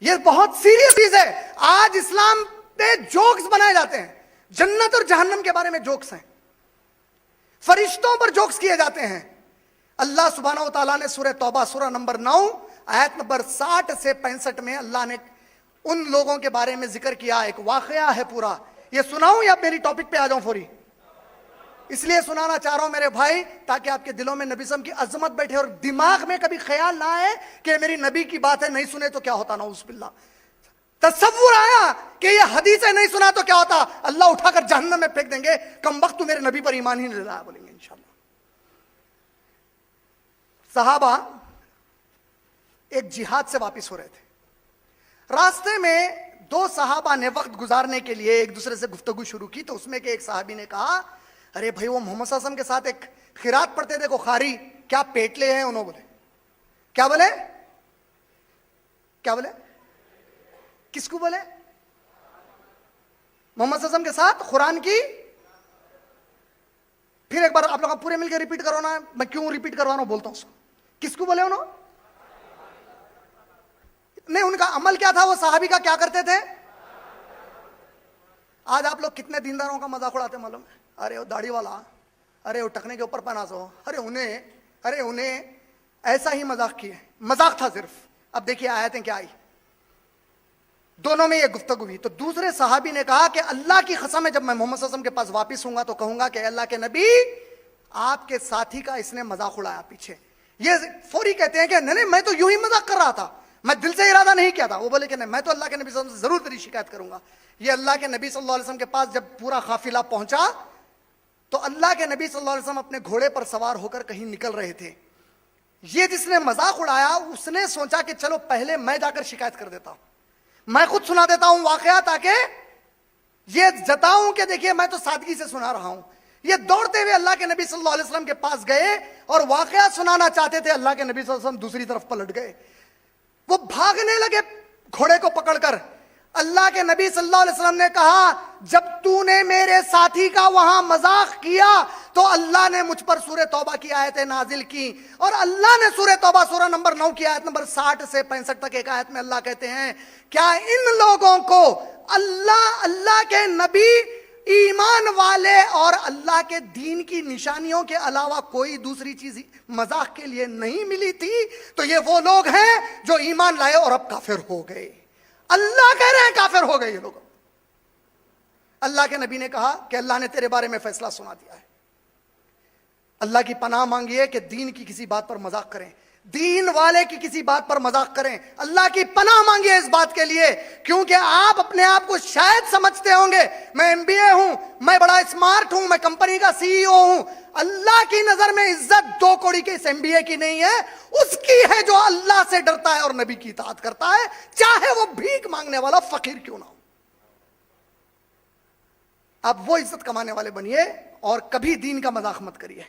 یہ بہت سیریس چیز ہے. آج اسلام پہ جوکس بنائے جاتے ہیں, جنت اور جہنم کے بارے میں جوکس ہیں, فرشتوں پر جوکس کیے جاتے ہیں. اللہ سبحانہ و تعالیٰ نے سورہ توبہ سورہ نمبر 9 آیت نمبر 60 سے 65 میں اللہ نے ان لوگوں کے بارے میں ذکر کیا. ایک واقعہ ہے پورا. یہ سناؤں یا میری ٹاپک پہ آ جاؤں فوری؟ اس لیے سنانا چاہ رہا ہوں میرے بھائی, تاکہ آپ کے دلوں میں نبی صلی اللہ علیہ وسلم کی عظمت بیٹھے اور دماغ میں کبھی خیال نہ آئے کہ میری نبی کی بات ہے, نہیں سنے تو کیا ہوتا, نعوذ باللہ. تصور آیا کہ یہ حدیثیں نہیں سنا تو کیا ہوتا, اللہ اٹھا کر جہنم میں پھینک دیں گے, کم وقت تو میرے نبی پر ایمان ہی نہیں لایا, بولیں گے انشاءاللہ. صحابہ ایک جہاد سے واپس ہو رہے تھے. راستے میں دو صحابہ نے وقت گزارنے کے لیے ایک دوسرے سے گفتگو شروع کی. تو اس میں کہ ایک صحابی نے کہا, ارے بھائی وہ محمد صلی اللہ علیہ وسلم کے ساتھ ایک خیرات پڑھتے تھے, کو خاری, کیا پیٹلے ہیں انہوں. بولے کیا بولے, کیا بولے, کس کو بولے؟ محمد صلی اللہ علیہ وسلم کے ساتھ قرآن کی. پھر ایک بار آپ لوگ پورے مل کے ریپیٹ کرو نا, میں کیوں ریپیٹ کروا رہا ہوں, بولتا ہوں. کس کو بولے انہوں؟ نہیں, ان کا عمل کیا تھا, وہ صحابی کا کیا کرتے تھے. آج آپ لوگ کتنے دینداروں کا مذاق اڑاتے معلوم ہے. ارے وہ داڑھی والا, ارے وہ ٹکنے کے اوپر پہنا سو, ارے انہیں ایسا ہی مذاق کیے, مذاق تھا صرف. اب دیکھیے آیتیں کیا آئی, دونوں میں یہ گفتگو ہوئی. تو دوسرے صحابی نے کہا کہ اللہ کی قسم ہے, جب میں محمد صلی اللہ علیہ وسلم کے پاس واپس ہوں گا تو کہوں گا کہ اللہ کے نبی, آپ کے ساتھی کا اس نے مذاق اڑایا پیچھے. یہ فوری کہتے ہیں کہ نہیں میں تو یوں ہی مذاق کر رہا تھا, میں دل سے ارادہ نہیں کیا تھا. وہ بولے کہ نہیں, میں تو اللہ کے نبی صلی اللہ علیہ وسلم سے ضرور تیری شکایت کروں گا. یہ اللہ کے نبی صلی اللہ علیہ وسلم کے پاس جب پورا قافلہ پہنچا تو اللہ کے نبی صلی اللہ علیہ وسلم اپنے گھوڑے پر سوار ہو کر کہیں نکل رہے تھے. یہ جس نے مذاق اڑایا اس نے سوچا کہ چلو پہلے میں جا کر شکایت کر دیتا ہوں, میں خود سنا دیتا ہوں واقعہ, تاکہ یہ جتاؤں کہ دیکھیے میں تو سادگی سے سنا رہا ہوں. یہ دوڑتے ہوئے اللہ کے نبی صلی اللہ علیہ وسلم کے پاس گئے اور واقعہ سنانا چاہتے تھے. اللہ کے نبی صلی اللہ علیہ وسلم دوسری طرف پلٹ گئے, وہ بھاگنے لگے گھوڑے کو پکڑ کر. اللہ کے نبی صلی اللہ علیہ وسلم نے کہا, جب تو نے میرے ساتھی کا وہاں مذاق کیا تو اللہ نے مجھ پر سورہ توبہ کی آیتیں نازل کی. اور اللہ نے سورہ توبہ سورہ نمبر 9 کی آیت نمبر 60 سے 65 تک ایک آیت میں اللہ کہتے ہیں, کیا ان لوگوں کو اللہ کے نبی, ایمان والے اور اللہ کے دین کی نشانیوں کے علاوہ کوئی دوسری چیز مذاق کے لیے نہیں ملی تھی؟ تو یہ وہ لوگ ہیں جو ایمان لائے اور اب کافر ہو گئے. اللہ کہہ رہے ہیں کافر ہو گئے یہ لوگ. اللہ کے نبی نے کہا کہ اللہ نے تیرے بارے میں فیصلہ سنا دیا ہے. اللہ کی پناہ مانگیے کہ دین کی کسی بات پر مذاق کریں, دین والے کی کسی بات پر مذاق کریں. اللہ کی پناہ مانگیے اس بات کے لیے, کیونکہ آپ اپنے آپ کو شاید سمجھتے ہوں گے میں MBA ہوں, میں بڑا اسمارٹ ہوں, میں کمپنی کا CEO ہوں. اللہ کی نظر میں عزت 2 کوڑی کے اس MBA کی نہیں ہے, اس کی ہے جو اللہ سے ڈرتا ہے اور نبی کی اطاعت کرتا ہے, چاہے وہ بھیک مانگنے والا فقیر کیوں نہ ہو. اب وہ عزت کمانے والے بنیے اور کبھی دین کا مذاق مت کریے.